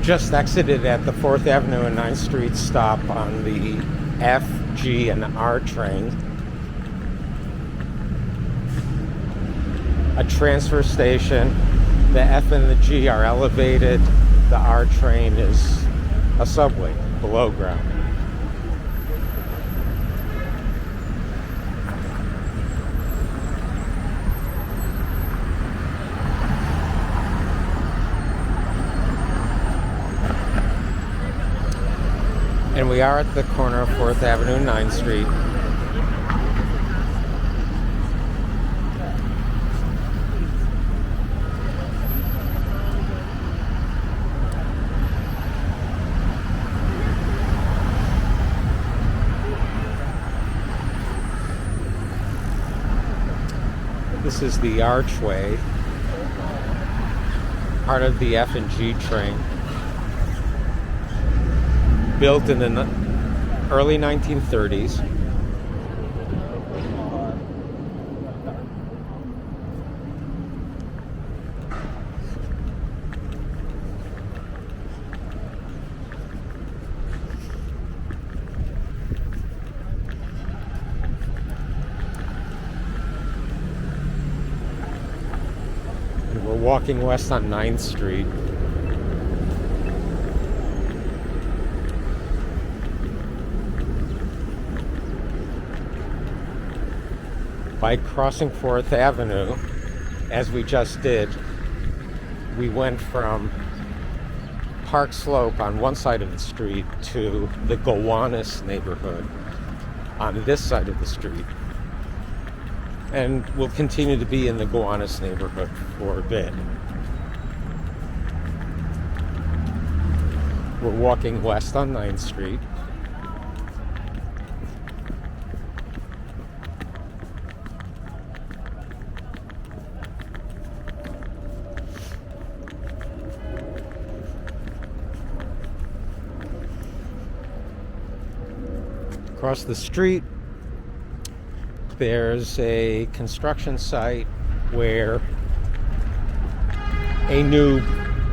just exited at the 4th Avenue and 9th Street stop on the F, G, and R train. A transfer station. The F and the G are elevated. The R train is a subway below ground. And we are at the corner of 4th Avenue and 9th Street. This is the archway, part of the F and G train, built in the early 1930s. We're walking west on 9th Street. By crossing 4th Avenue, as we just did, we went from Park Slope on one side of the street to the Gowanus neighborhood on this side of the street. And we'll continue to be in the Gowanus neighborhood for a bit. We're walking west on 9th Street. Across the street, there's a construction site where a new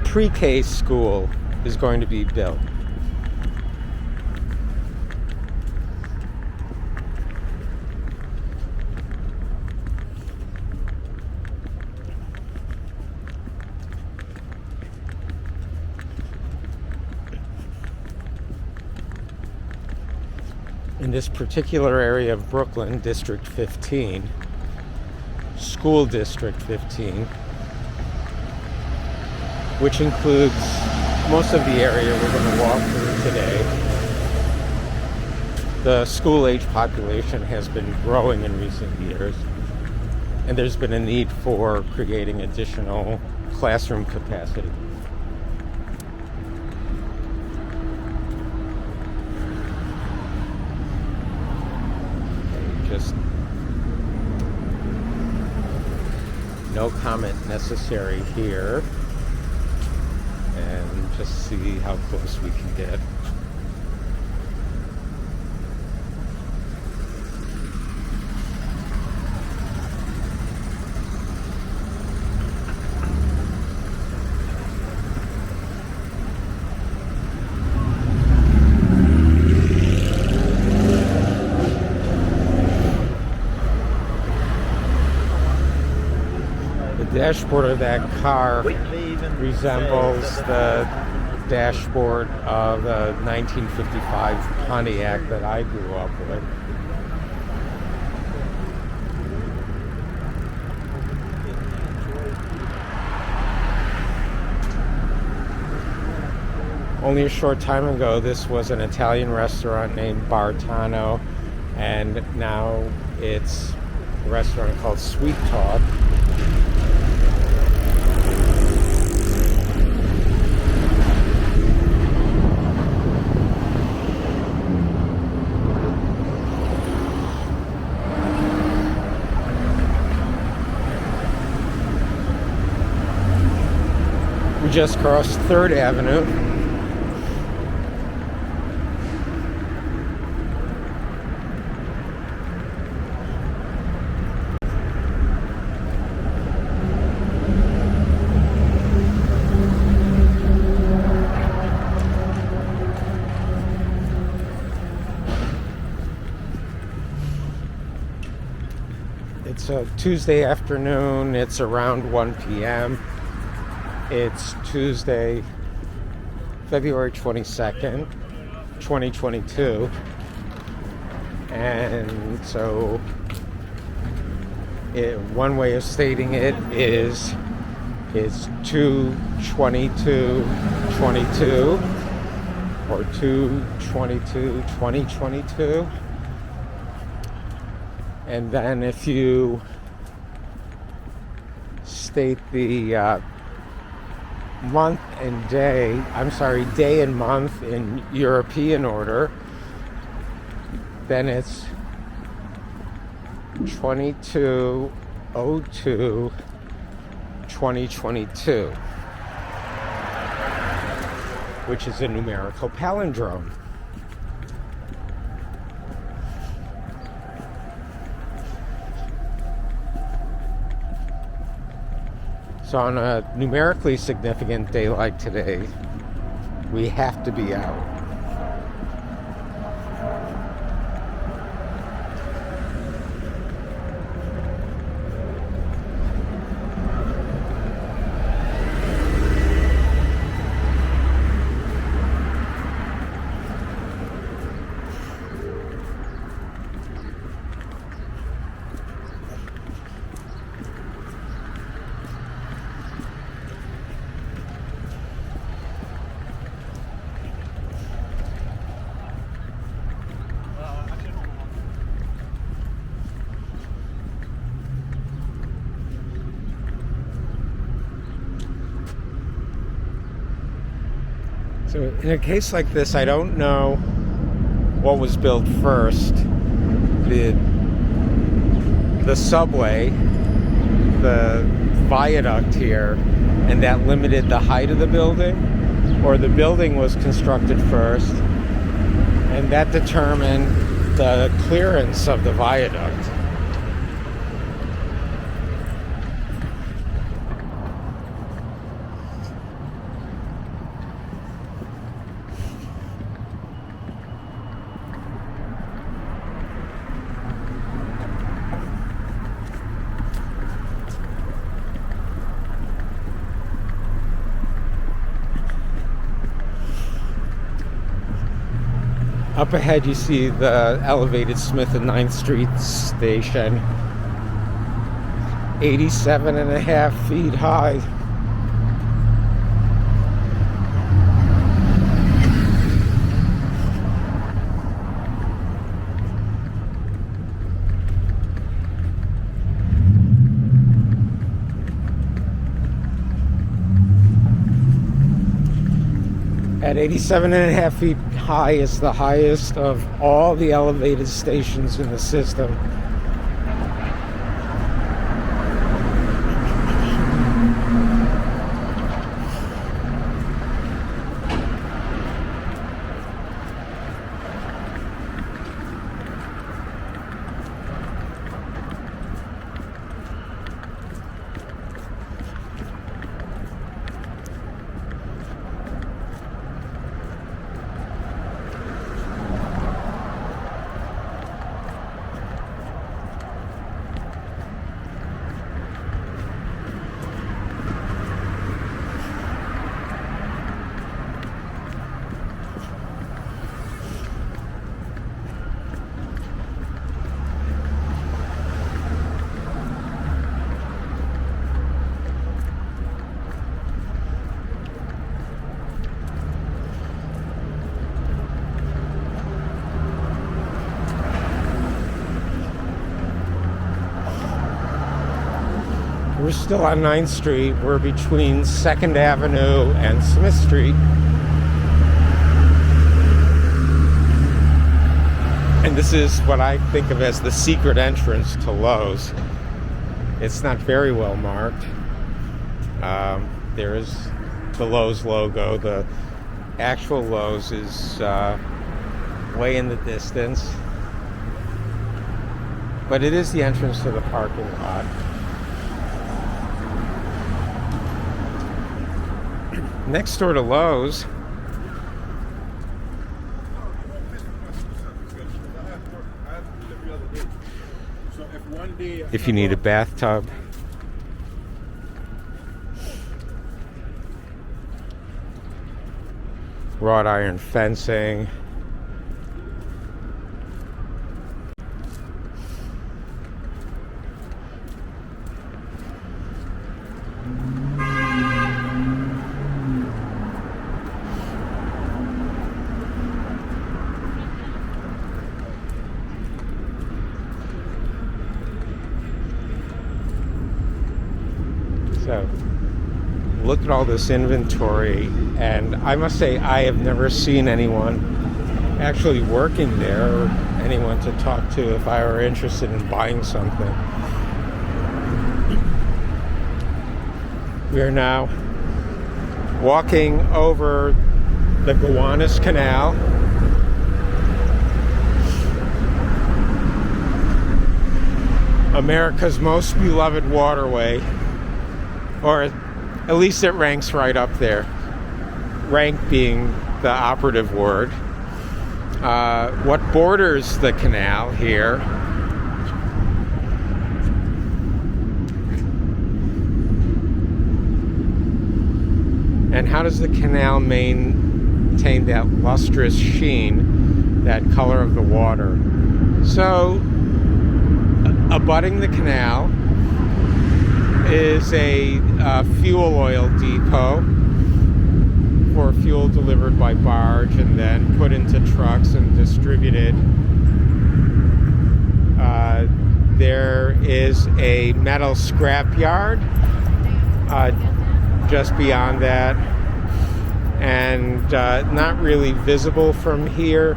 pre-K school is going to be built. In this particular area of Brooklyn, District 15, School District 15, which includes most of the area we're going to walk through today. The school-age population has been growing in recent years, and there's been a need for creating additional classroom capacity. Just no comment necessary here, and just see how close we can get. The dashboard of that car resembles the dashboard of the 1955 Pontiac that I grew up with. Only a short time ago, this was an Italian restaurant named Bartano, and now it's a restaurant called Sweet Talk. We just crossed 3rd Avenue. It's a Tuesday afternoon. It's around 1 p.m. It's Tuesday, February 22nd, 2022. And so one way of stating it is it's 2/22/22 or 2/22/2022. And then if you state the day and month in European order, then it's 22/02/2022, which is a numerical palindrome. So on a numerically significant day like today, we have to be out. So in a case like this, I don't know what was built first, the subway, the viaduct here, and that limited the height of the building, or the building was constructed first, and that determined the clearance of the viaduct. Up ahead you see the elevated Smith and 9th Street station, 87.5 feet high. At 87.5 feet high, it's the highest of all the elevated stations in the system. We're still on 9th Street. We're between 2nd Avenue and Smith Street. And this is what I think of as the secret entrance to Lowe's. It's not very well marked. There is the Lowe's logo. The actual Lowe's is way in the distance. But it is the entrance to the parking lot. Next door to Lowe's if you need a bathtub. Wrought iron fencing. So, look at all this inventory, and I must say I have never seen anyone actually working there or anyone to talk to if I were interested in buying something. We are now walking over the Gowanus Canal. America's most beloved waterway, or at least it ranks right up there. Rank being the operative word. What borders the canal here and how does the canal maintain that lustrous sheen, that color of the water? So, abutting the canal is a fuel oil depot for fuel delivered by barge and then put into trucks and distributed. There is a metal scrap yard just beyond that, and not really visible from here,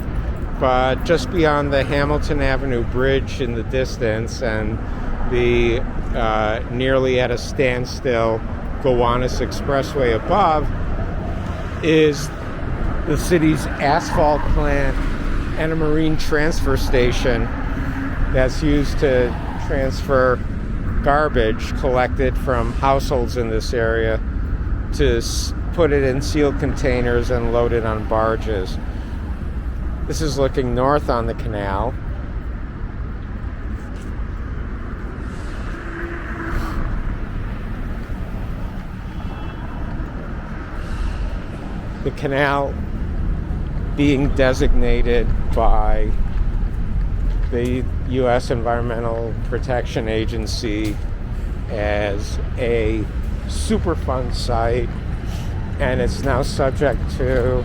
but just beyond the Hamilton Avenue Bridge in the distance and the nearly at a standstill Gowanus Expressway above is the city's asphalt plant and a marine transfer station that's used to transfer garbage collected from households in this area to put it in sealed containers and load it on barges. This is looking north on the canal. The canal being designated by the U.S. Environmental Protection Agency as a Superfund site, and it's now subject to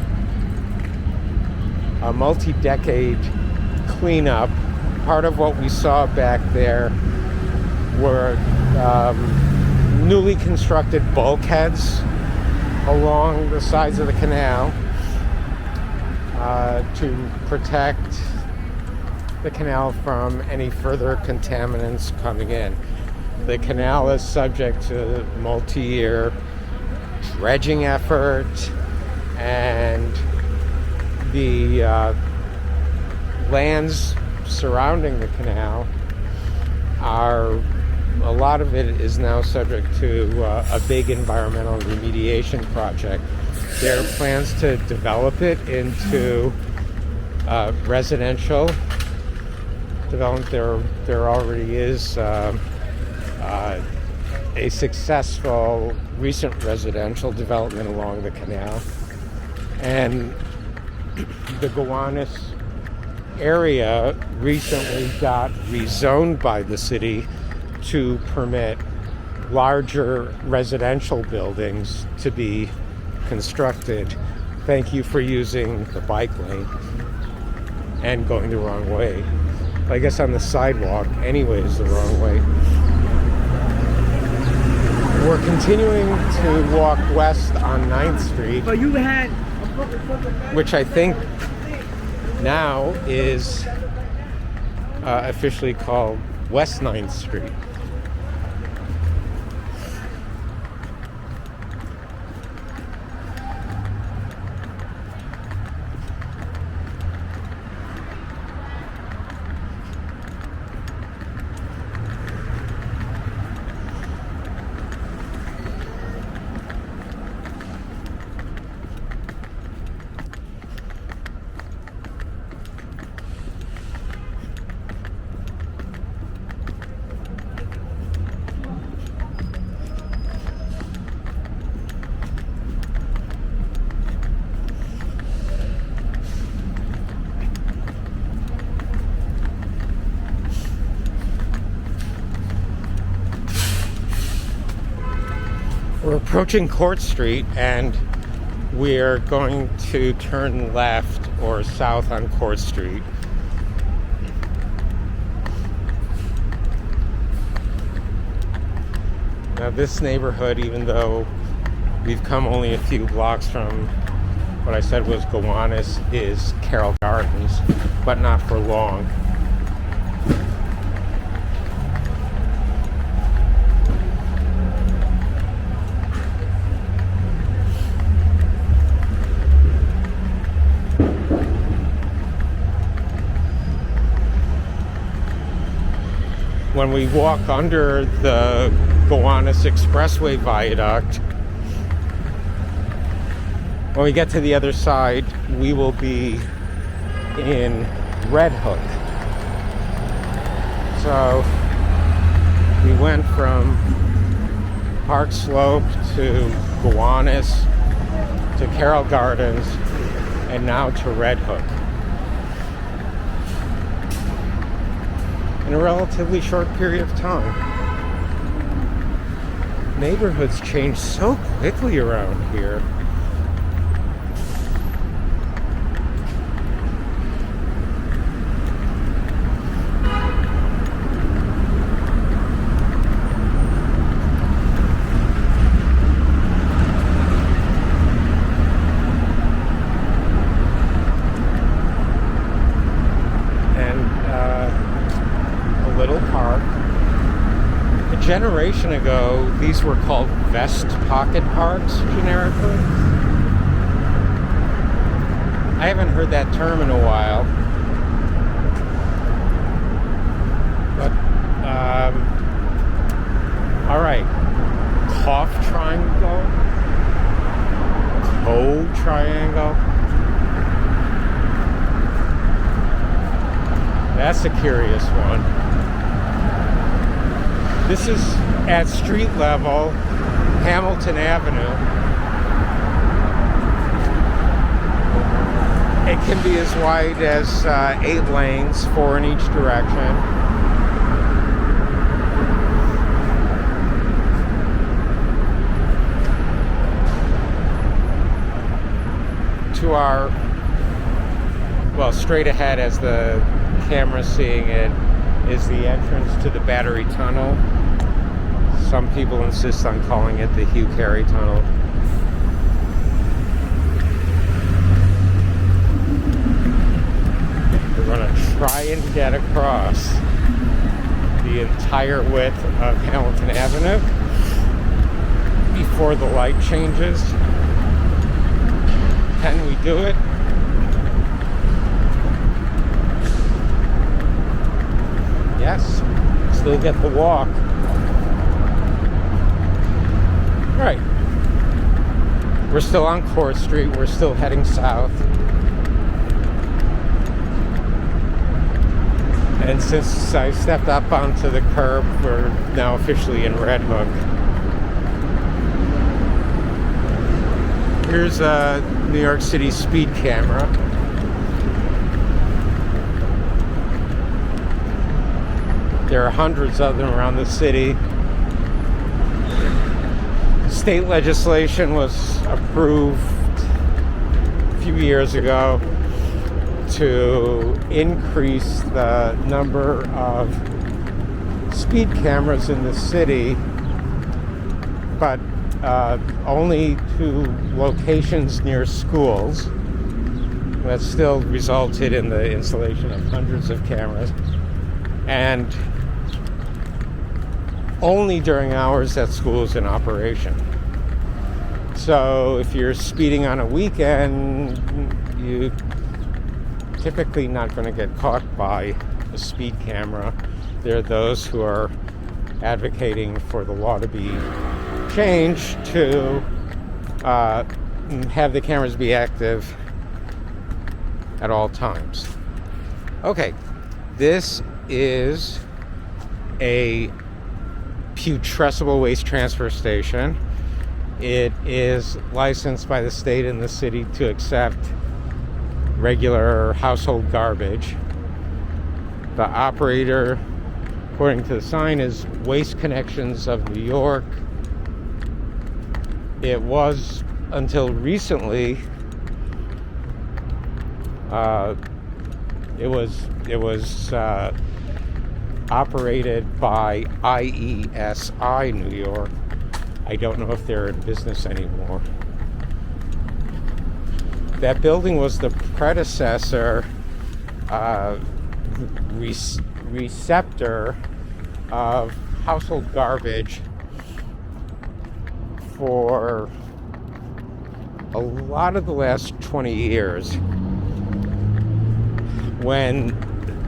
a multi-decade cleanup. Part of what we saw back there were newly constructed bulkheads along the sides of the canal to protect the canal from any further contaminants coming in. The canal is subject to multi-year dredging effort, and the lands surrounding the canal a lot of it is now subject to a big environmental remediation project. There are plans to develop it into residential development. There already is a successful recent residential development along the canal, and the Gowanus area recently got rezoned by the city to permit larger residential buildings to be constructed. Thank you for using the bike lane and going the wrong way. I guess on the sidewalk anyway is the wrong way. We're continuing to walk west on 9th Street, which I think now is officially called West 9th Street. We're approaching Court Street, and we're going to turn left or south on Court Street. Now, this neighborhood, even though we've come only a few blocks from what I said was Gowanus, is Carroll Gardens, but not for long. When we walk under the Gowanus Expressway Viaduct, when we get to the other side, we will be in Red Hook. So we went from Park Slope to Gowanus to Carroll Gardens and now to Red Hook in a relatively short period of time. Neighborhoods change so quickly around here. Generation ago, these were called vest pocket parks generically. I haven't heard that term in a while, but all right, cough triangle, co-triangle. That's a curious one. This is at street level, Hamilton Avenue. It can be as wide as 8 lanes, 4 in each direction. To our, well, straight ahead as the camera's seeing it, is the entrance to the Battery Tunnel. Some people insist on calling it the Hugh Carey Tunnel. We're going to try and get across the entire width of Hamilton Avenue before the light changes. Can we do it? Yes, still get the walk. Right. We're still on Court Street. We're still heading south. And since I stepped up onto the curb, we're now officially in Red Hook. Here's a New York City speed camera. There are hundreds of them around the city. State legislation was approved a few years ago to increase the number of speed cameras in the city, but only to locations near schools. That still resulted in the installation of hundreds of cameras, and only during hours that school is in operation. So if you're speeding on a weekend, you're typically not going to get caught by a speed camera. There are those who are advocating for the law to be changed to have the cameras be active at all times. Okay, this is a Putressable waste transfer station. It is licensed by the state and the city to accept regular household garbage. The operator, according to the sign, is Waste Connections of New York. it was until recently. It was operated by IESI New York. I don't know if they're in business anymore. That building was the predecessor receptor of household garbage for a lot of the last 20 years, when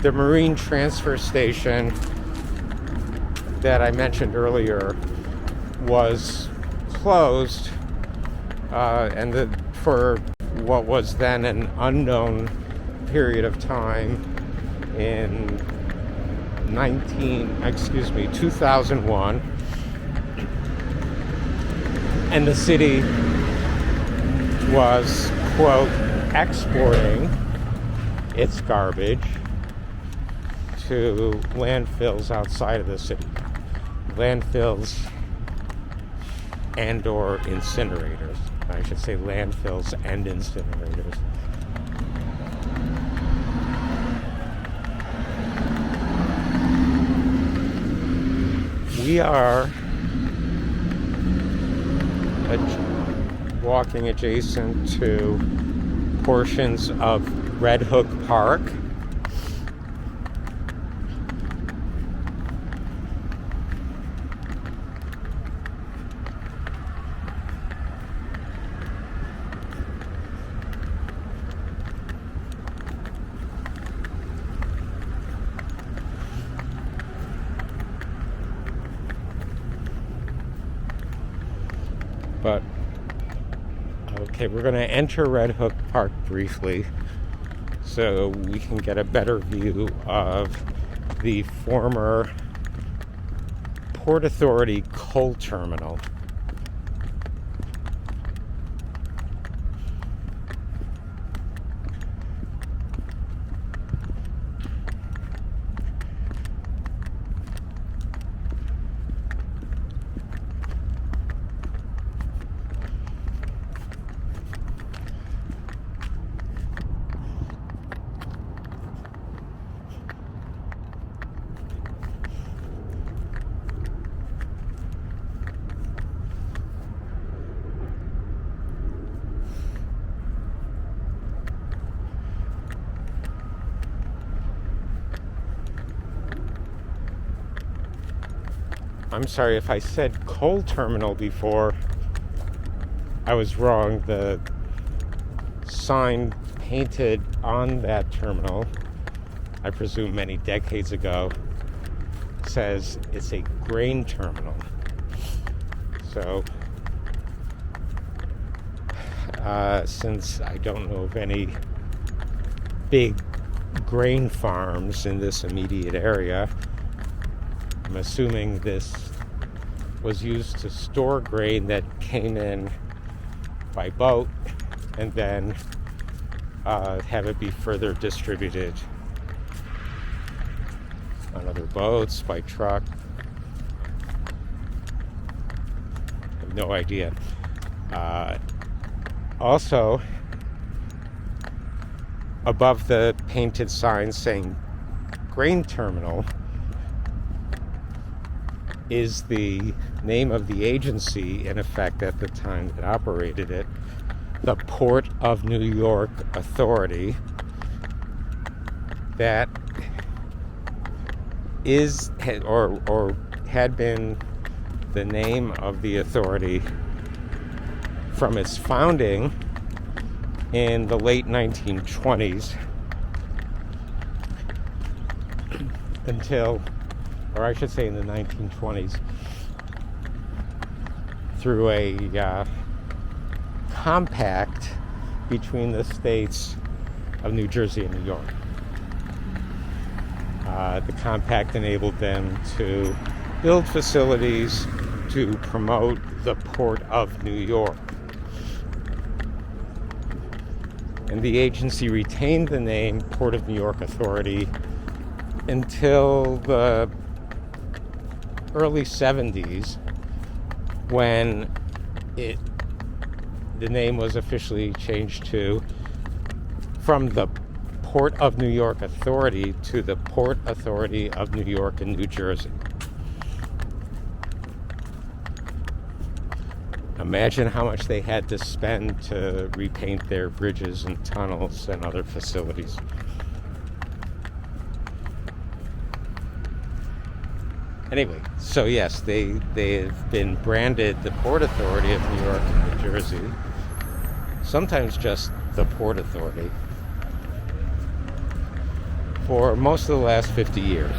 the marine transfer station that I mentioned earlier was closed, and for what was then an unknown period of time in 2001, and the city was, quote, exporting its garbage to landfills outside of the city. Landfills and or incinerators. I should say landfills and incinerators. We are walking adjacent to portions of Red Hook Park. But okay, we're going to enter Red Hook Park briefly so we can get a better view of the former Port Authority coal terminal. I'm sorry if I said coal terminal before. I was wrong. The sign painted on that terminal, I presume many decades ago, says it's a grain terminal. So, since I don't know of any big grain farms in this immediate area, I'm assuming this was used to store grain that came in by boat and then have it be further distributed on other boats, by truck. I have no idea. Also, above the painted sign saying grain terminal is the name of the agency in effect at the time that operated it, the Port of New York Authority, that is or had been the name of the authority from its founding in the late 1920s until, or I should say in the 1920s, through a compact between the states of New Jersey and New York. The compact enabled them to build facilities to promote the Port of New York. And the agency retained the name Port of New York Authority until the early 70s, when it the name was officially changed from the Port of New York Authority to the Port Authority of New York and New Jersey. Imagine how much they had to spend to repaint their bridges and tunnels and other facilities. Anyway, so yes, they've been branded the Port Authority of New York and New Jersey. Sometimes just the Port Authority. For most of the last 50 years.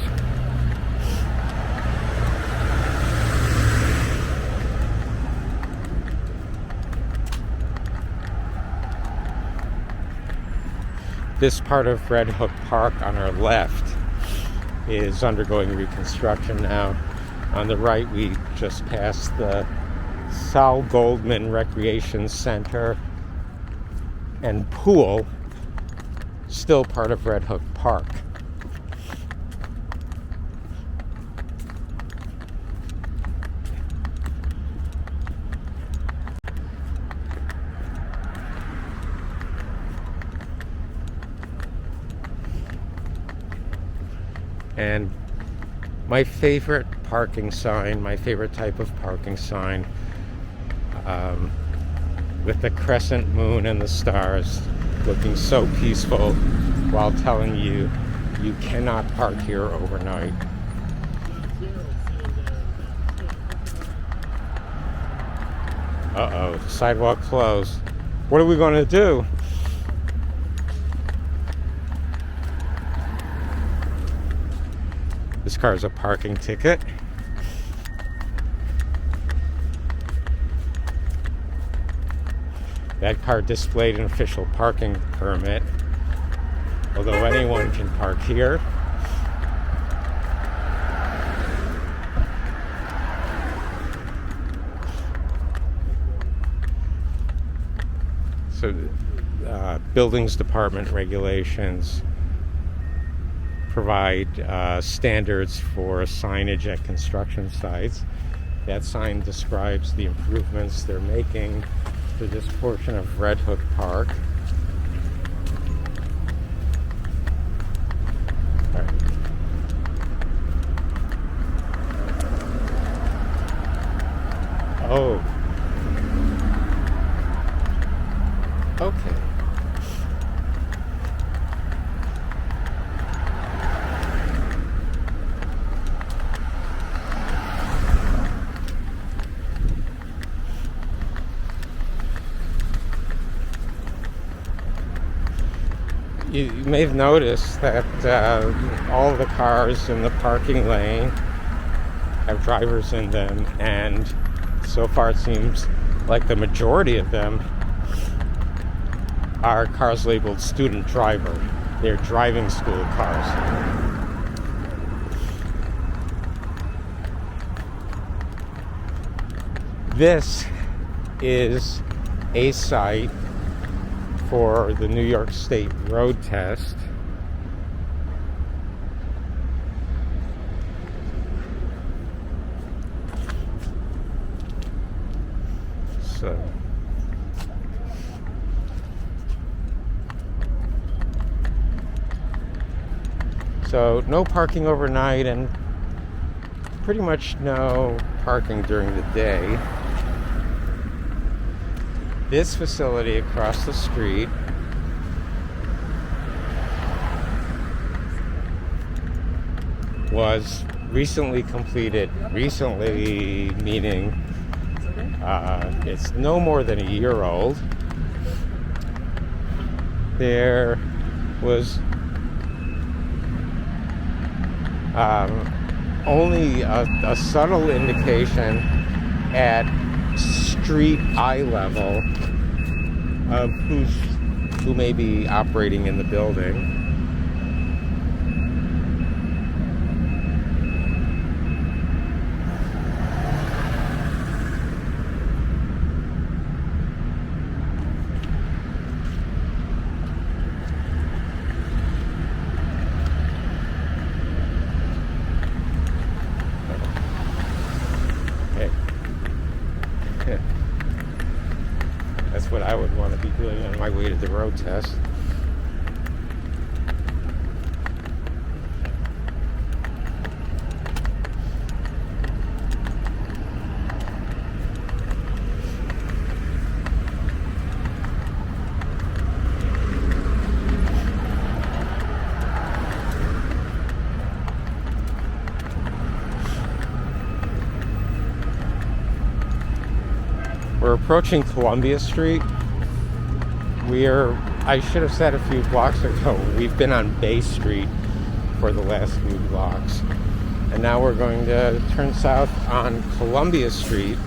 This part of Red Hook Park on our left is undergoing reconstruction now. On the right, we just passed the Goldman Recreation Center and pool, still part of Red Hook Park. And my favorite parking sign, my favorite type of parking sign, with the crescent moon and the stars looking so peaceful while telling you you cannot park here overnight. Uh-oh, sidewalk closed. What are we going to do? This car is a parking ticket. That car displayed an official parking permit, although anyone can park here. So, buildings department regulations provide standards for signage at construction sites. That sign describes the improvements they're making to this portion of Red Hook Park. All right. Oh. Okay. You may have noticed that all the cars in the parking lane have drivers in them, and so far it seems like the majority of them are cars labeled student driver. They're driving school cars. This is a site for the New York State road test. So no parking overnight and pretty much no parking during the day. This facility across the street was recently completed. Recently meaning it's no more than a year old. There was only a subtle indication at street eye level of who may be operating in the building. graduated the road test. We're approaching Columbia Street. I should have said a few blocks ago, we've been on Bay Street for the last few blocks. And now we're going to turn south on Columbia Street.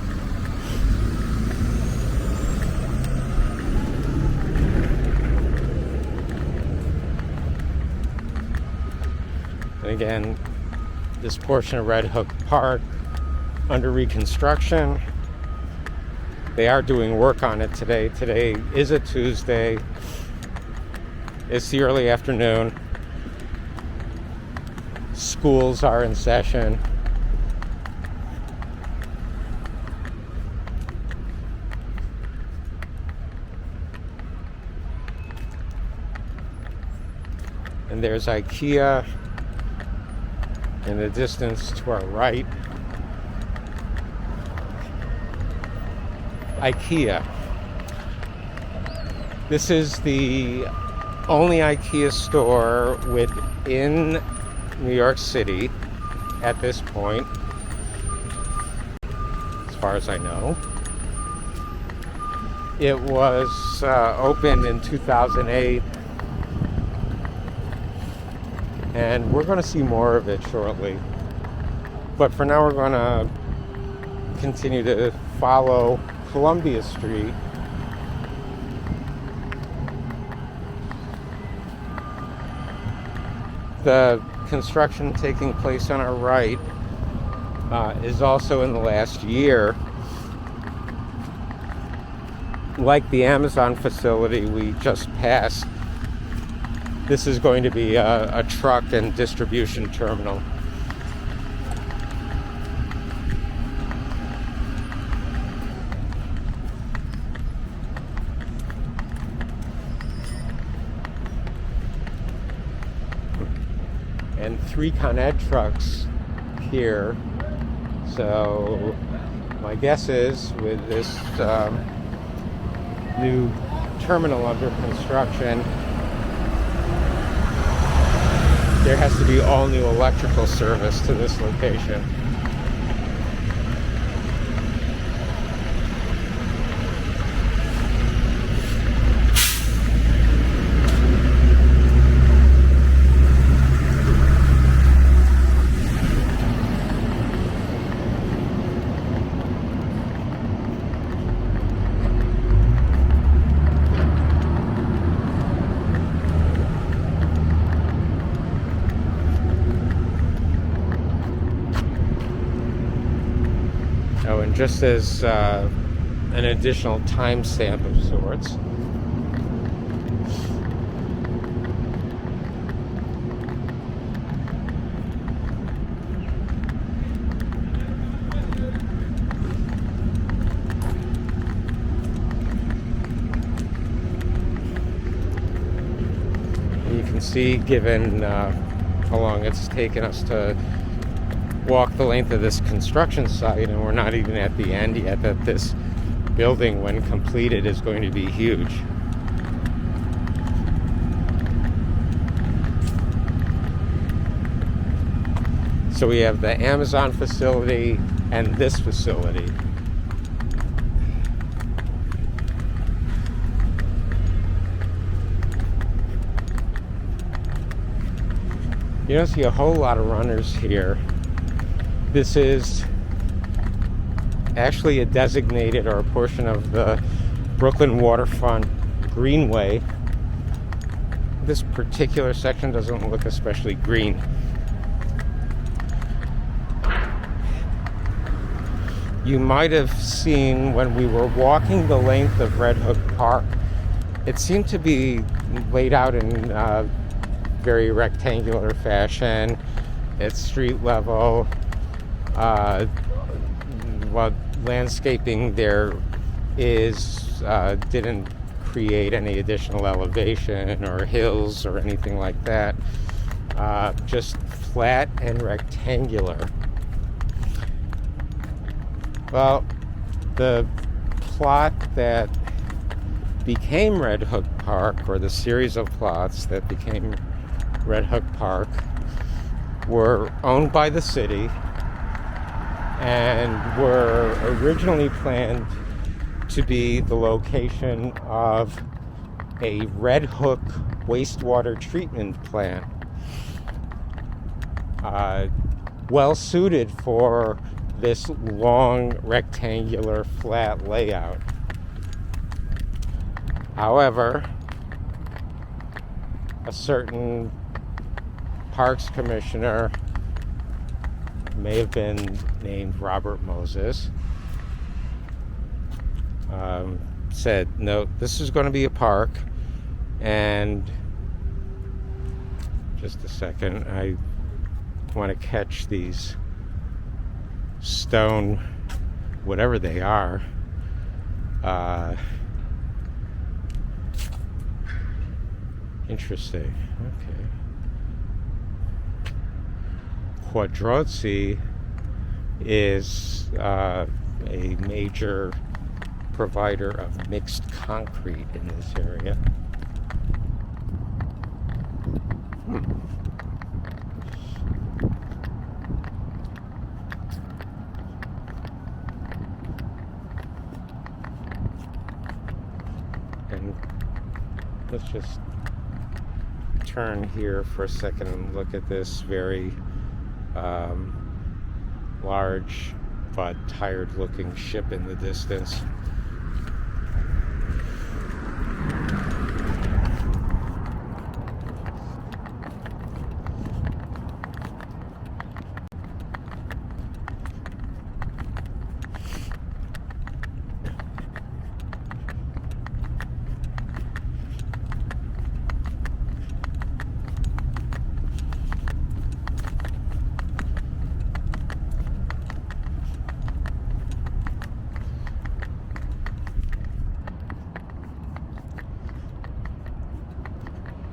And again, this portion of Red Hook Park under reconstruction. They are doing work on it today. Today is a Tuesday. It's the early afternoon. Schools are in session. And there's Ikea in the distance to our right. Ikea. This is the only Ikea store within New York City at this point, as far as I know. It was opened in 2008, and we're going to see more of it shortly. But for now, we're going to continue to follow Columbia Street. The construction taking place on our right is also in the last year. Like the Amazon facility we just passed, this is going to be a truck and distribution terminal. And 3 Con Ed trucks here. So my guess is with this new terminal under construction, there has to be all new electrical service to this location. Oh, and just as an additional timestamp of sorts, you can see, given how long it's taken us to walk the length of this construction site, and we're not even at the end yet, that this building, when completed, is going to be huge. So we have the Amazon facility and this facility. You don't see a whole lot of runners here. This is actually a designated, or a portion of the Brooklyn waterfront greenway. This particular section doesn't look especially green. You might have seen when we were walking the length of Red Hook Park, it seemed to be laid out in very rectangular fashion. It's street level. What landscaping there is didn't create any additional elevation or hills or anything like that. Just flat and rectangular. Well, the plot that became Red Hook Park, or the series of plots that became Red Hook Park, were owned by the city and were originally planned to be the location of a Red Hook wastewater treatment plant, well suited for this long rectangular flat layout. However, a certain parks commissioner, may have been named Robert Moses, said, no, this is going to be a park. And just a second, I want to catch these stone, whatever they are, interesting. Okay. Quadrozi is a major provider of mixed concrete in this area. And let's just turn here for a second and look at this very large but tired looking ship in the distance.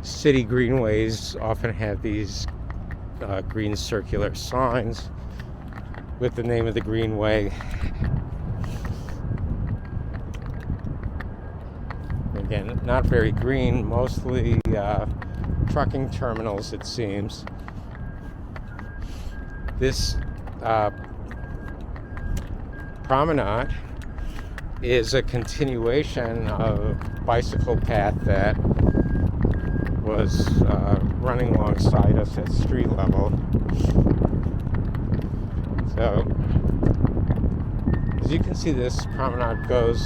City greenways often have these green circular signs with the name of the greenway. Again, not very green, mostly trucking terminals, it seems. This promenade is a continuation of bicycle path that was running alongside us at street level. So, as you can see, this promenade goes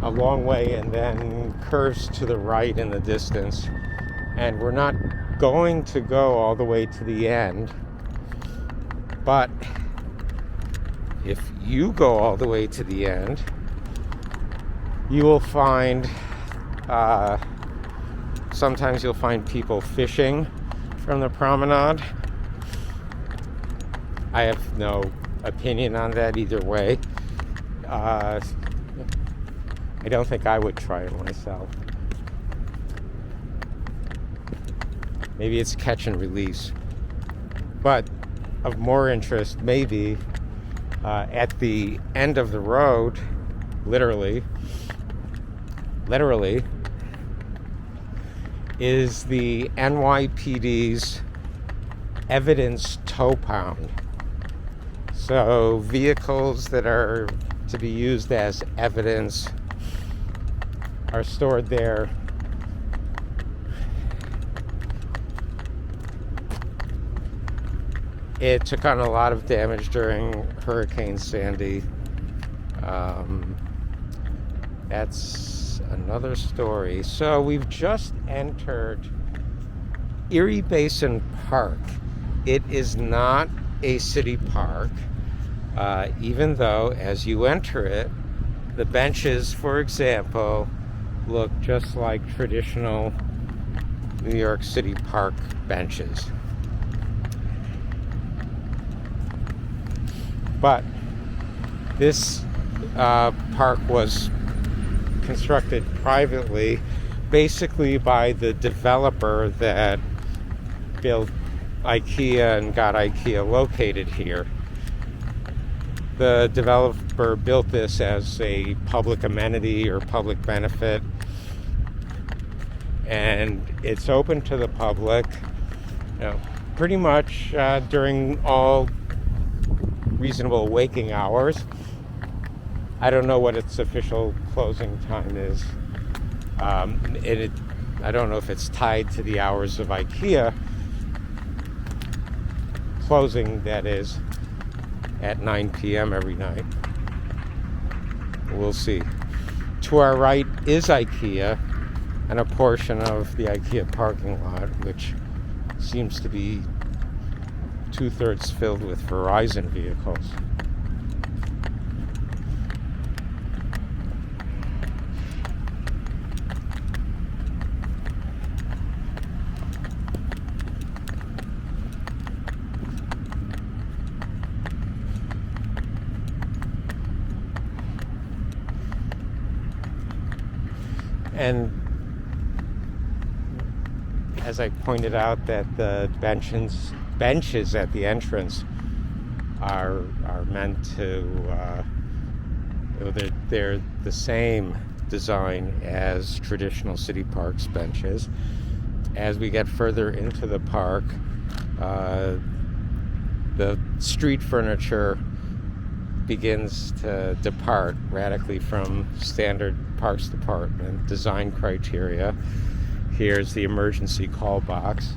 a long way and then curves to the right in the distance. And we're not going to go all the way to the end, but if you go all the way to the end, you will find sometimes you'll find people fishing from the promenade. I have no opinion on that either way. I don't think I would try it myself. Maybe it's catch and release. But of more interest, maybe at the end of the road, literally, is the NYPD's evidence tow pound. So vehicles that are to be used as evidence are stored there. It took on a lot of damage during Hurricane Sandy. That's another story. So we've just entered Erie Basin Park. It is not a city park, even though as you enter it, the benches, for example, look just like traditional New York City Park benches. But this park was constructed privately, basically by the developer that built IKEA and got IKEA located here. The developer built this as a public amenity or public benefit, and it's open to the public, pretty much during all reasonable waking hours. I don't know what its official closing time is. I don't know if it's tied to the hours of IKEA closing, that is, at 9 p.m. every night. We'll see. To our right is IKEA and a portion of the IKEA parking lot, which seems to be 2/3 filled with Verizon vehicles. And as I pointed out, that the benches at the entrance are meant to, they're the same design as traditional city parks benches. As we get further into the park, the street furniture begins to depart radically from standard Parks Department design criteria. Here's the emergency call box.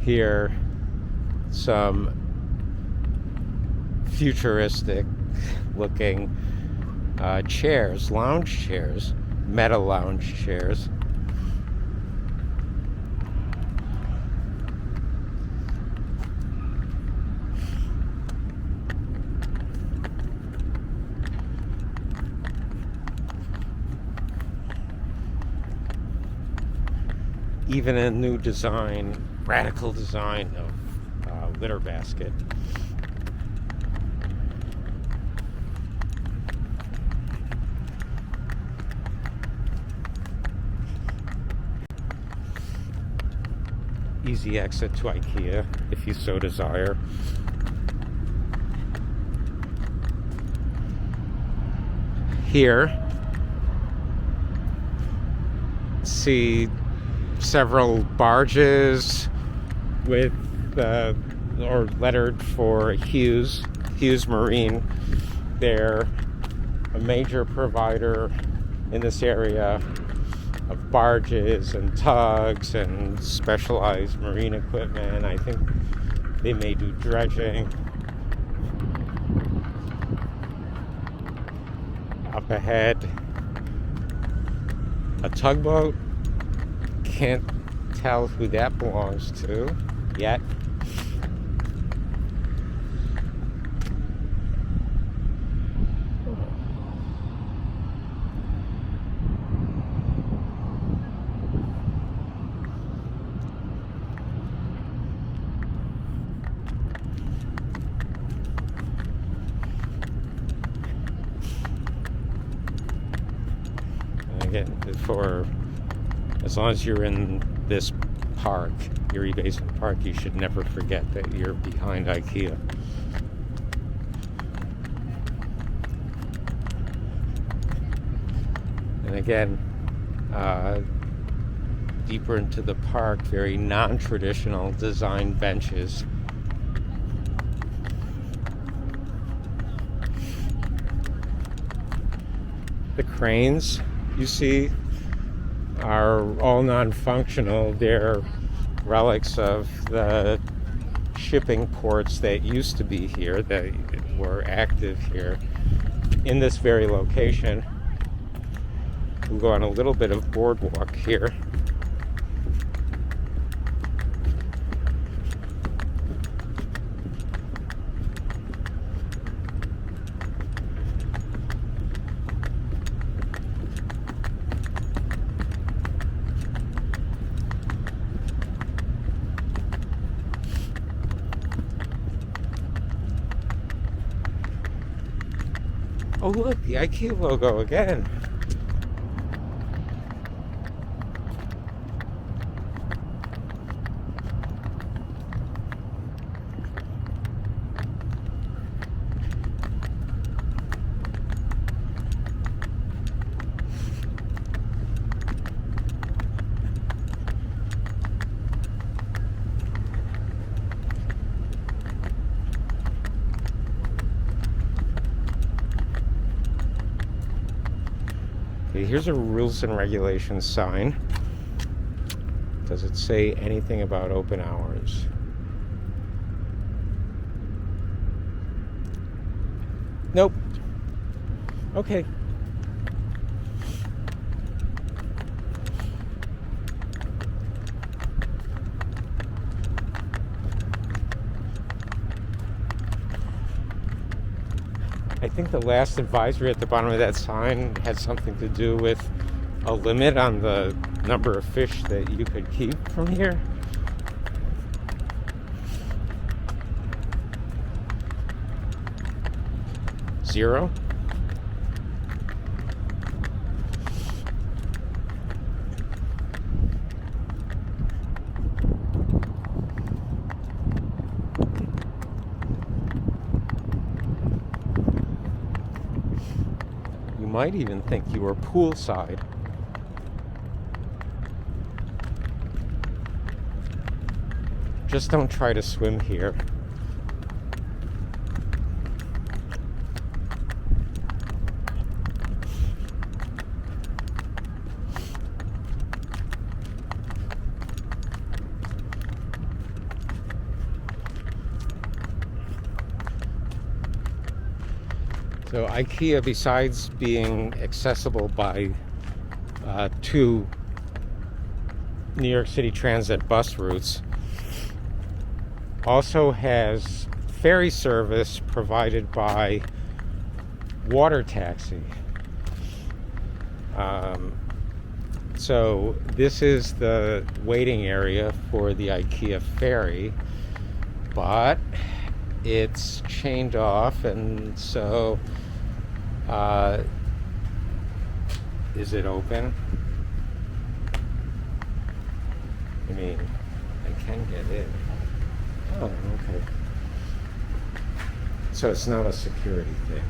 Here, some futuristic looking chairs, lounge chairs, metal lounge chairs. Even a new design, radical design of litter basket. Easy exit to IKEA if you so desire. Here, see several barges with or lettered for Hughes Marine. They're a major provider in this area of barges and tugs and specialized marine equipment. I think they may do dredging. Up ahead, a tugboat. Can't tell who that belongs to yet. And again, as long as you're in this park, Erie Basin Park, you should never forget that you're behind IKEA. And again, deeper into the park, very non-traditional design benches. The cranes you see are all non-functional. They're relics of the shipping ports that used to be here, that were active here in this very location. We'll go on a little bit of boardwalk here. Oh, look, the IKEA logo again. Okay, here's a rules and regulations sign. Does it say anything about open hours? Nope. Okay. I think the last advisory at the bottom of that sign had something to do with a limit on the number of fish that you could keep from here. Zero? You might even think you were poolside. Just don't try to swim here. So IKEA, besides being accessible by two New York City Transit bus routes, also has ferry service provided by water taxi. So this is the waiting area for the Ikea Ferry, but it's chained off, and so is it open? I mean, I can get in. Oh, okay. So it's not a security thing.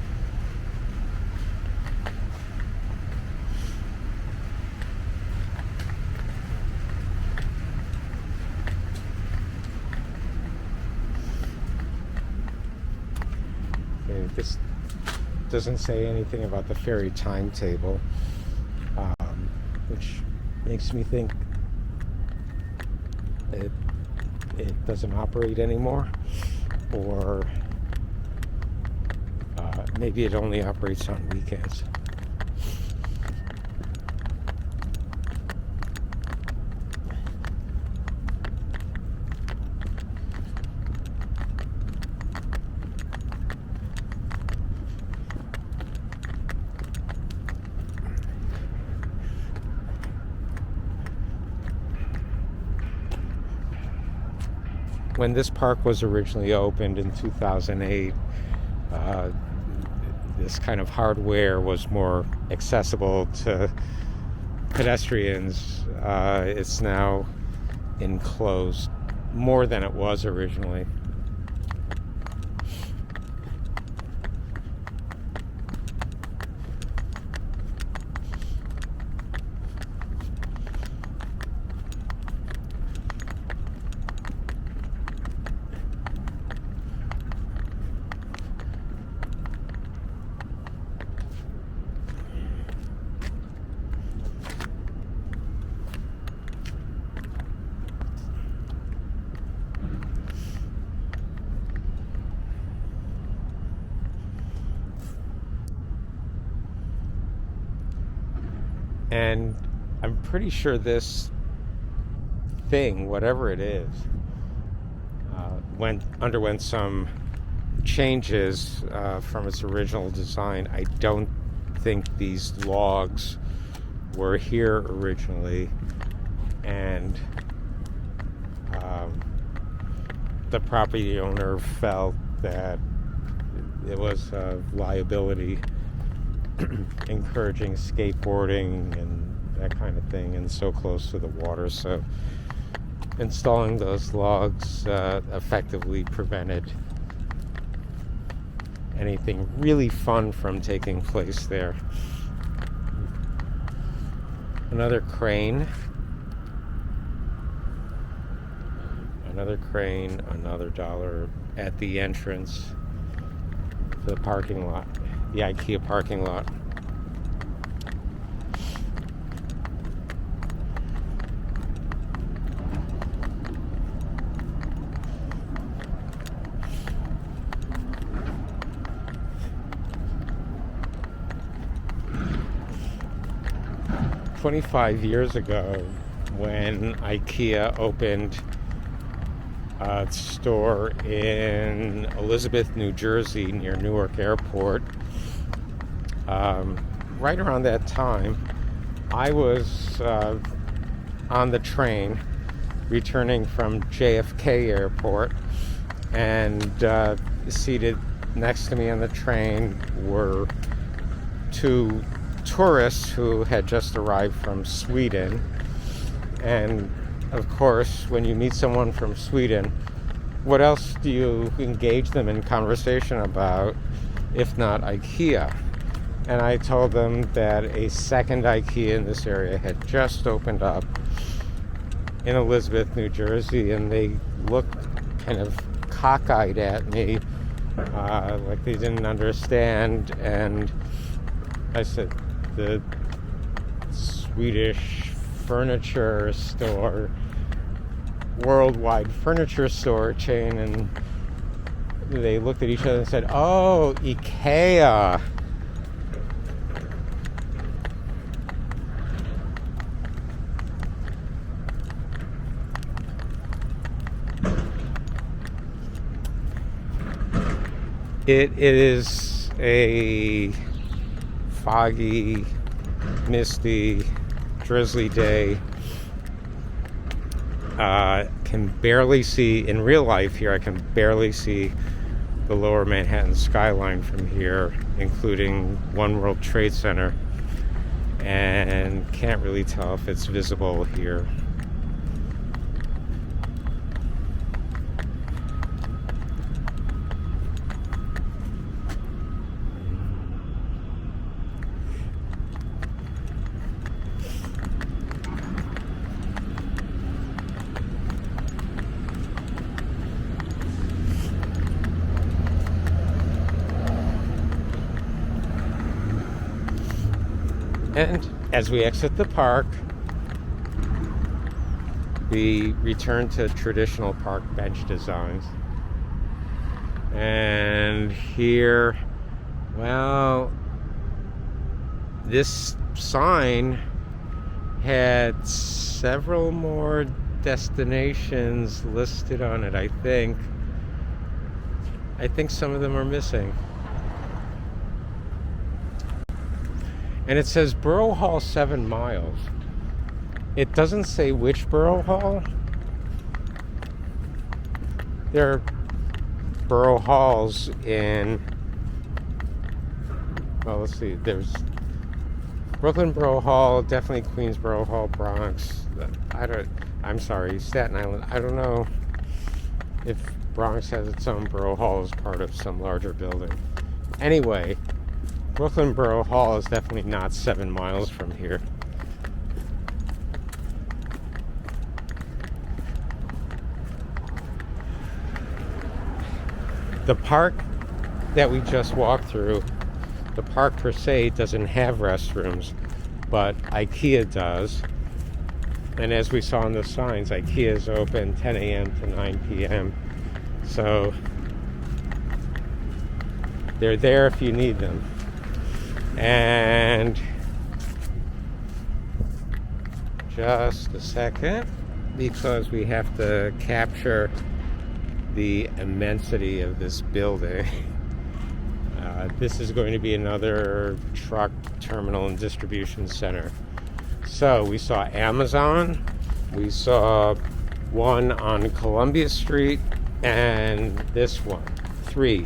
Okay, this doesn't say anything about the ferry timetable, which makes me think it doesn't operate anymore, or maybe it only operates on weekends. When this park was originally opened in 2008, this kind of hardware was more accessible to pedestrians. It's now enclosed more than it was originally. And I'm pretty sure this thing, whatever it is, underwent some changes from its original design. I don't think these logs were here originally, and the property owner felt that it was a liability encouraging skateboarding and that kind of thing, and so close to the water. So installing those logs effectively prevented anything really fun from taking place there. Another crane, another dollar at the entrance to the parking lot, the IKEA parking lot. "25 years ago, when IKEA opened a store in Elizabeth, New Jersey, near Newark Airport, right around that time, I was on the train returning from JFK Airport, and seated next to me on the train were two tourists who had just arrived from Sweden. And of course, when you meet someone from Sweden, what else do you engage them in conversation about if not IKEA? And I told them that a second IKEA in this area had just opened up in Elizabeth, New Jersey, and they looked kind of cockeyed at me, like they didn't understand. And I said, the Swedish furniture store, worldwide furniture store chain, and they looked at each other and said, "Oh, Ikea." It is a foggy, misty, drizzly day. Can barely see, in real life here, I can barely see the lower Manhattan skyline from here, including One World Trade Center, and can't really tell if it's visible here. And as we exit the park, we return to traditional park bench designs. And here, well, this sign had several more destinations listed on it, I think. I think some of them are missing. And it says Borough Hall 7 miles. It doesn't say which Borough Hall. There are Borough Halls in, well, let's see, there's Brooklyn Borough Hall, definitely Queens Borough Hall, Bronx. I'm sorry, Staten Island. I don't know if Bronx has its own Borough Hall as part of some larger building. Anyway, Brooklyn Borough Hall is definitely not 7 miles from here. The park that we just walked through, the park per se doesn't have restrooms, but IKEA does. And as we saw in the signs, IKEA is open 10 a.m. to 9 p.m. So they're there if you need them. And just a second, because we have to capture the immensity of this building. This is going to be another truck terminal and distribution center. So we saw Amazon, we saw one on Columbia Street, and this one, 3.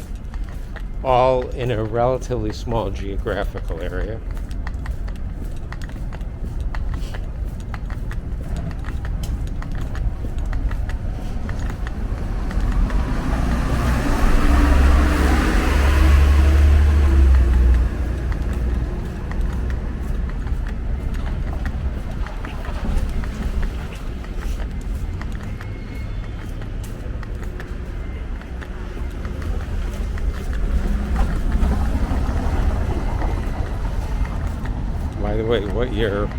all in a relatively small geographical area. By the way, what you're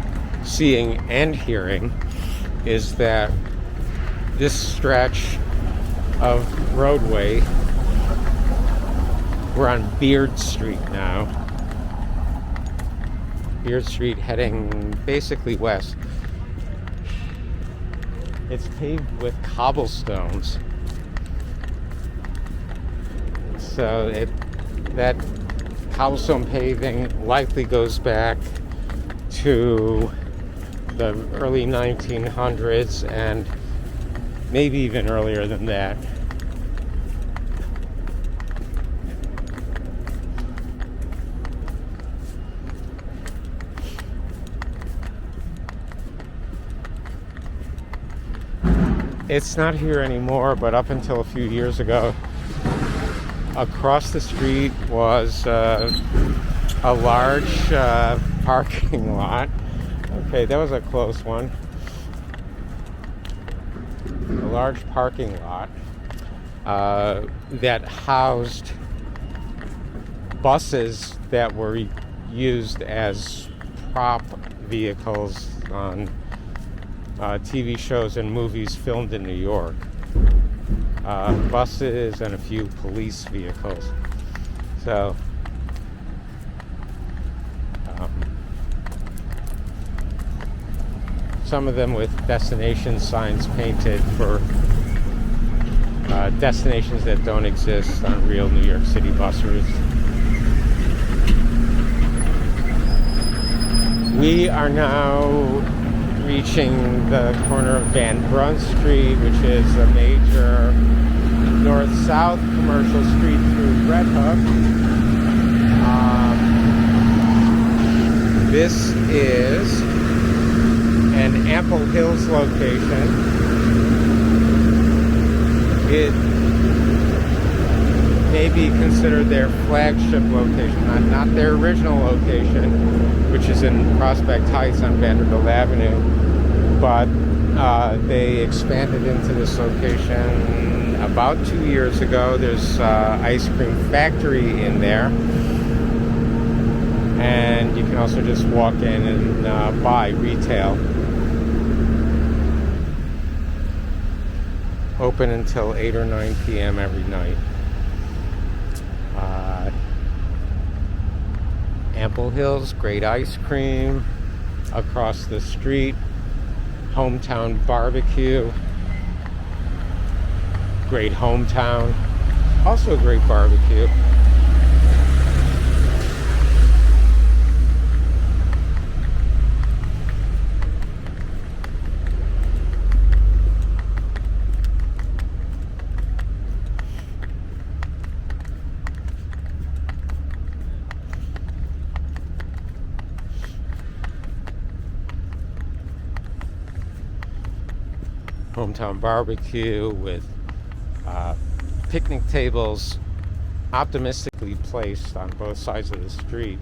seeing and hearing is that this stretch of roadway, we're on Beard Street now. Beard Street heading basically west. It's paved with cobblestones. So that cobblestone paving likely goes back to the early 1900s and maybe even earlier than that. It's not here anymore, but up until a few years ago, across the street was a large parking lot. Okay, that was a close one. A large parking lot that housed buses that were used as prop vehicles on TV shows and movies filmed in New York. Buses and a few police vehicles. So some of them with destination signs painted for destinations that don't exist on real New York City bus routes. We are now reaching the corner of Van Brunt Street, which is a major north-south commercial street through Red Hook. This is an Ample Hills location. It may be considered their flagship location, not their original location, which is in Prospect Heights on Vanderbilt Avenue, but they expanded into this location about 2 years ago. There's an ice cream factory in there, and you can also just walk in and buy retail. Open until 8 or 9 p.m. every night. Ample Hills, great ice cream. Across the street, Hometown Barbecue. Great hometown. Also great barbecue. Hometown Barbecue with picnic tables optimistically placed on both sides of the street.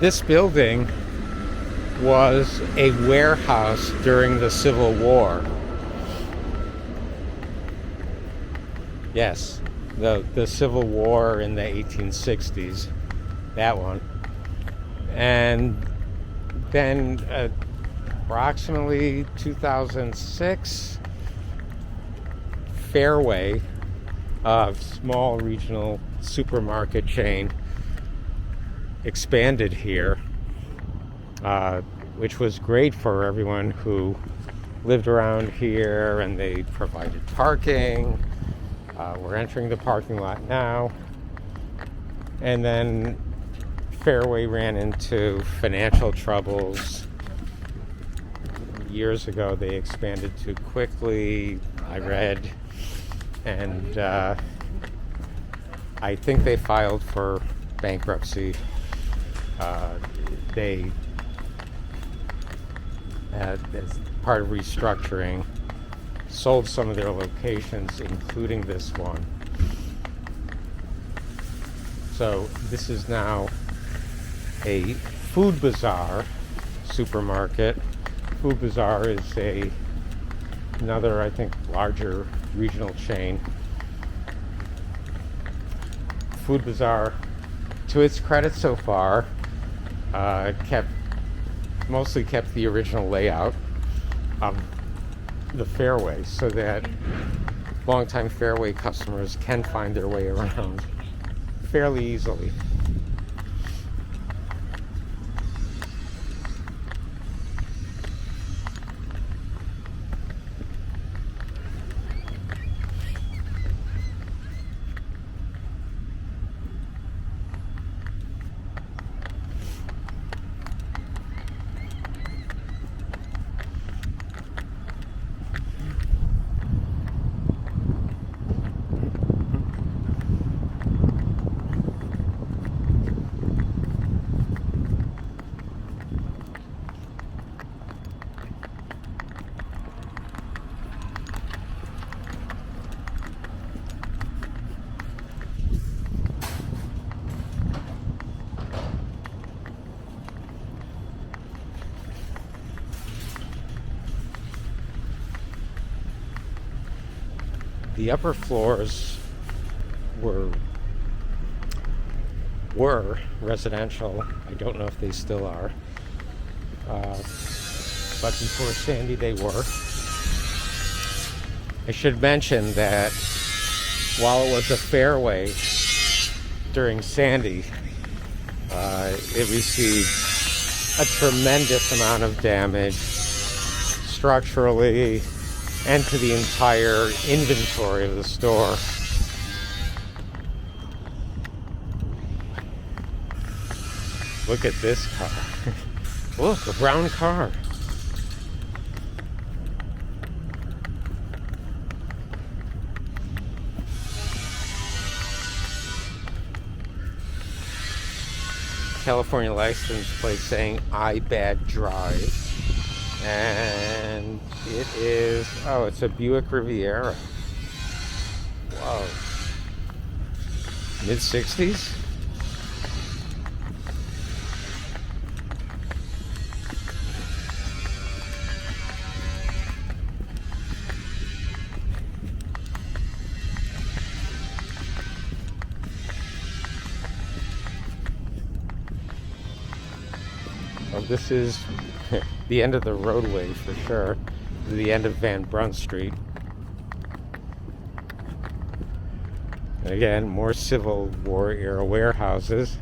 This building was a warehouse during the Civil War. Yes, the Civil War in the 1860s, that one. And then approximately 2006, Fairway, a small regional supermarket chain, expanded here, which was great for everyone who lived around here, and they provided parking. We're entering the parking lot now. And then Fairway ran into financial troubles years ago. They expanded too quickly, I read, and I think they filed for bankruptcy. They had, as part of restructuring, sold some of their locations, including this one. So this is now a Food Bazaar supermarket. Food Bazaar is another, I think, larger regional chain. Food Bazaar, to its credit so far, mostly kept the original layout of the Fairway so that longtime Fairway customers can find their way around fairly easily. The upper floors were residential. I don't know if they still are. But before Sandy, they were. I should mention that while it was a Fairway during Sandy, it received a tremendous amount of damage structurally and to the entire inventory of the store. Look at this car. Look, a brown car. California license plate saying I bad drive. And it is, oh, it's a Buick Riviera. Whoa. Mid-60s? Well, this is the end of the roadway for sure. The end of Van Brunt Street. And again, more Civil War era warehouses.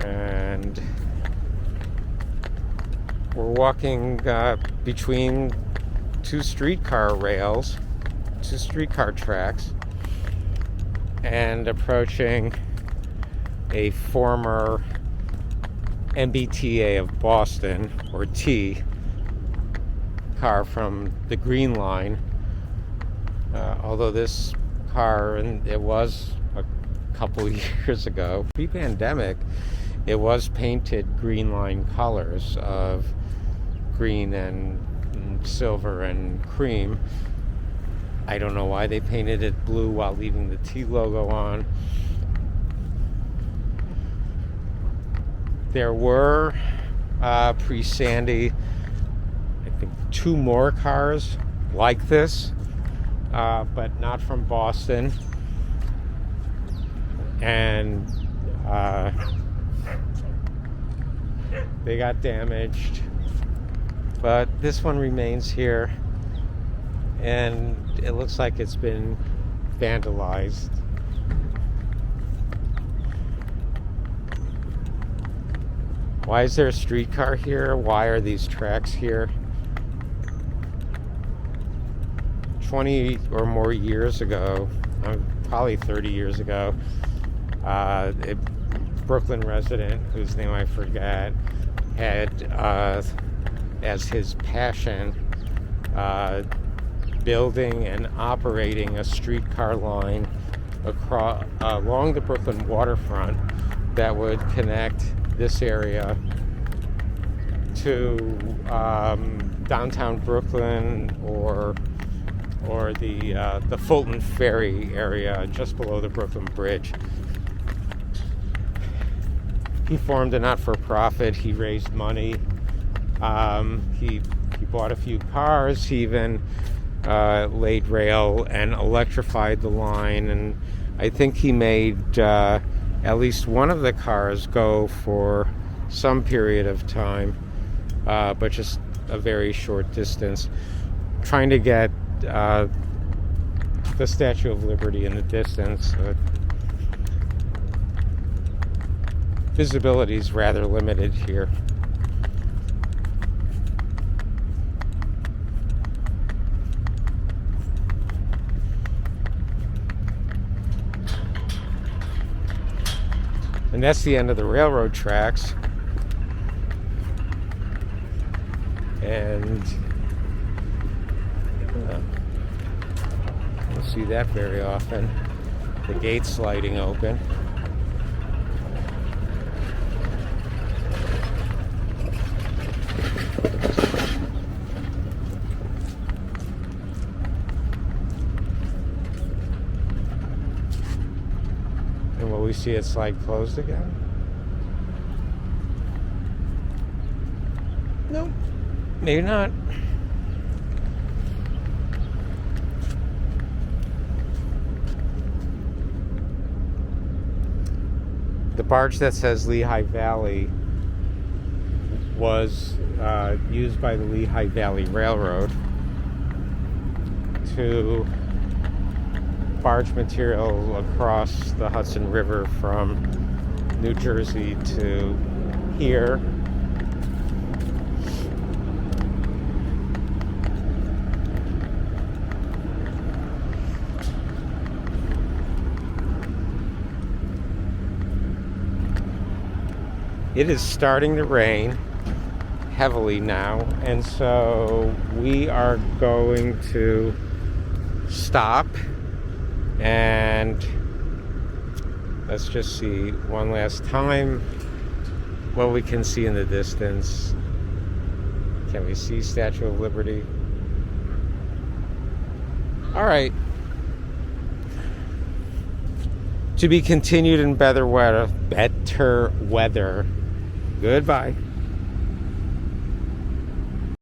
And we're walking between two streetcar tracks, and approaching a former MBTA of Boston, or T, car from the Green Line. Although this car, and it was a couple years ago, pre-pandemic, it was painted Green Line colors of green and silver and cream. I don't know why they painted it blue while leaving the T logo on. There were, pre-Sandy, I think 2 more cars like this, but not from Boston. And They got damaged, but this one remains here, and it looks like it's been vandalized. Why is there a streetcar here? Why are these tracks here? 20 or more years ago, probably 30 years ago, a Brooklyn resident, whose name I forget, had as his passion building and operating a streetcar line along the Brooklyn waterfront that would connect this area to downtown Brooklyn or the Fulton Ferry area just below the Brooklyn Bridge. He formed a not-for-profit. He raised money. He bought a few cars. He even laid rail and electrified the line. And I think he made at least one of the cars go for some period of time, but just a very short distance, trying to get the Statue of Liberty in the distance. Visibility is rather limited here. And that's the end of the railroad tracks. And you don't see that very often. The gate's sliding open. And will we see it slide closed again? Nope. Maybe not. The barge that says Lehigh Valley was used by the Lehigh Valley Railroad to barge material across the Hudson River from New Jersey to here. It is starting to rain heavily now, and so we are going to stop and let's just see one last time what we can see in the distance. Can we see Statue of Liberty? All right. To be continued in better weather. Goodbye.